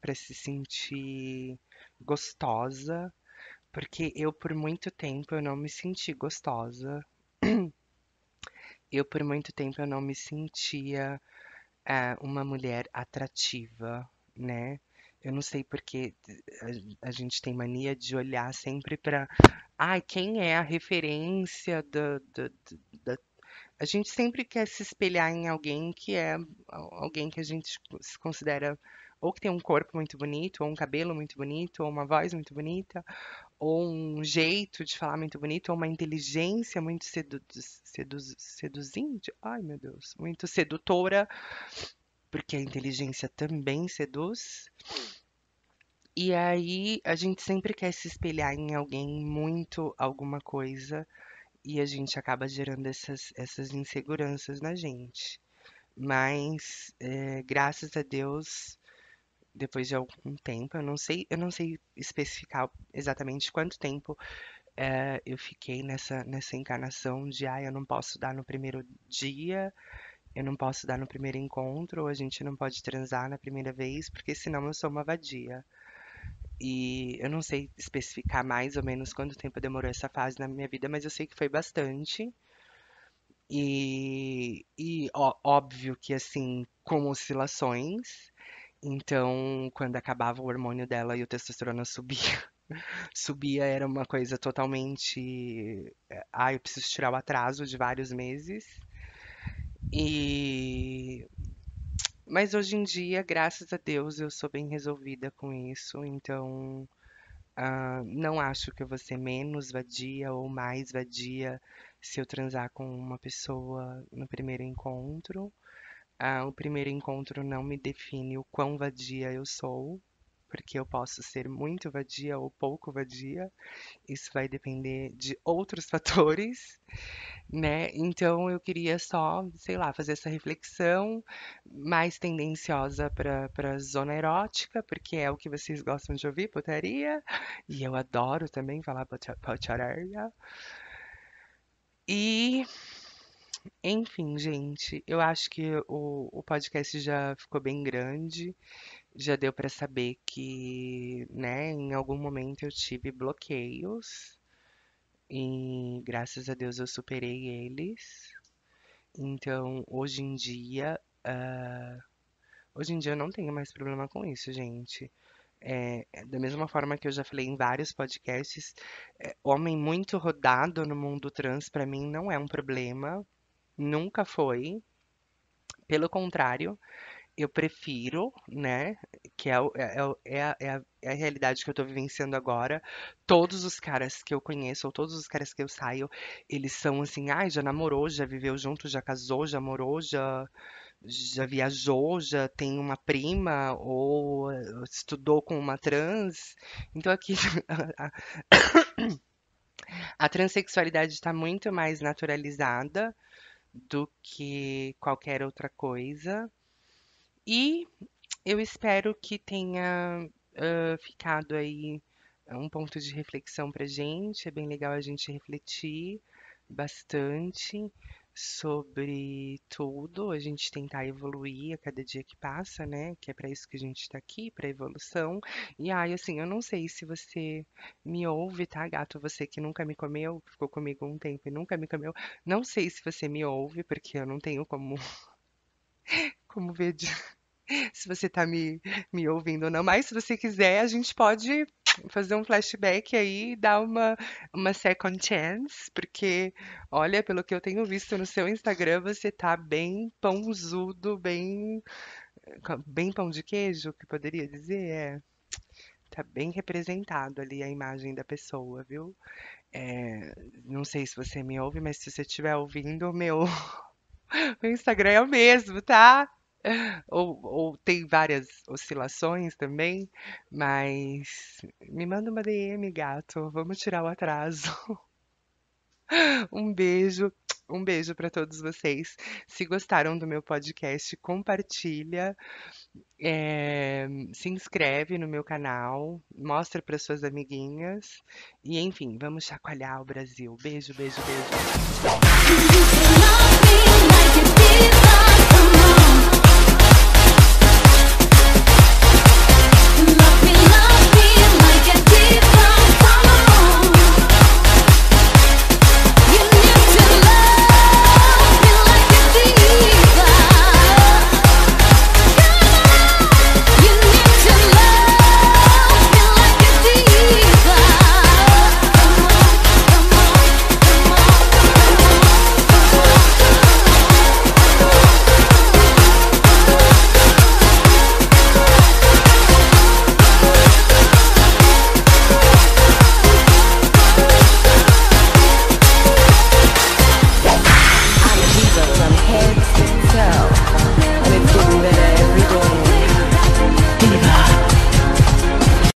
para se sentir gostosa, porque eu por muito tempo eu não me senti gostosa. Eu por muito tempo eu não me sentia uma mulher atrativa, né? Eu não sei porque a gente tem mania de olhar sempre para, ai, quem é a referência da. A gente sempre quer se espelhar em alguém que é alguém que a gente se considera ou que tem um corpo muito bonito, ou um cabelo muito bonito, ou uma voz muito bonita, ou um jeito de falar muito bonito, ou uma inteligência muito seduzinte. Ai, meu Deus, muito sedutora, porque a inteligência também seduz. E aí a gente sempre quer se espelhar em alguém muito alguma coisa e a gente acaba gerando essas inseguranças na gente. Mas graças a Deus, depois de algum tempo, eu não sei especificar exatamente quanto tempo eu fiquei nessa encarnação de, eu não posso dar no primeiro dia, eu não posso dar no primeiro encontro, ou a gente não pode transar na primeira vez, porque senão eu sou uma vadia. E eu não sei especificar mais ou menos quanto tempo demorou essa fase na minha vida, mas eu sei que foi bastante. Óbvio que assim, com oscilações. Então, quando acabava o hormônio dela e o testosterona subia, subia era uma coisa totalmente. Eu preciso tirar o atraso de vários meses. E mas hoje em dia, graças a Deus, eu sou bem resolvida com isso, então não acho que eu vou ser menos vadia ou mais vadia se eu transar com uma pessoa no primeiro encontro. O primeiro encontro não me define o quão vadia eu sou, porque eu posso ser muito vadia ou pouco vadia. Isso vai depender de outros fatores, né? Então eu queria só, sei lá, fazer essa reflexão mais tendenciosa para zona erótica, porque é o que vocês gostam de ouvir, putaria, e eu adoro também falar putaria. E, enfim, gente, eu acho que o podcast já ficou bem grande, já deu para saber que, né, em algum momento eu tive bloqueios e graças a Deus eu superei eles. Então, hoje em dia eu não tenho mais problema com isso, gente. Da mesma forma que eu já falei em vários podcasts, homem muito rodado no mundo trans pra mim não é um problema, nunca foi. Pelo contrário, eu prefiro, né, que é a realidade que eu tô vivenciando agora. Todos os caras que eu conheço, ou todos os caras que eu saio, eles são assim, ai, já namorou, já viveu junto, já casou, já morou, já viajou, já tem uma prima, ou estudou com uma trans. Então aqui a, a transexualidade está muito mais naturalizada do que qualquer outra coisa. E eu espero que tenha ficado aí um ponto de reflexão pra gente. É bem legal a gente refletir bastante sobre tudo, a gente tentar evoluir a cada dia que passa, né? Que é para isso que a gente está aqui, para evolução. E assim, eu não sei se você me ouve, tá, gato? Você que nunca me comeu, ficou comigo um tempo e nunca me comeu. Não sei se você me ouve, porque eu não tenho como ver se você tá me ouvindo ou não. Mas se você quiser, a gente pode. fazer um flashback aí e dar uma second chance, porque, olha, pelo que eu tenho visto no seu Instagram, você tá bem pãozudo, bem pão de queijo, que poderia dizer, tá bem representado ali a imagem da pessoa, viu? Não sei se você me ouve, mas se você estiver ouvindo, meu Instagram é o mesmo, tá? Ou tem várias oscilações também, mas me manda uma DM, gato. Vamos tirar o atraso. Um beijo, um beijo para todos vocês. Se gostaram do meu podcast, compartilha, se inscreve no meu canal, mostra para suas amiguinhas e, enfim, vamos chacoalhar o Brasil. Beijo, beijo, beijo.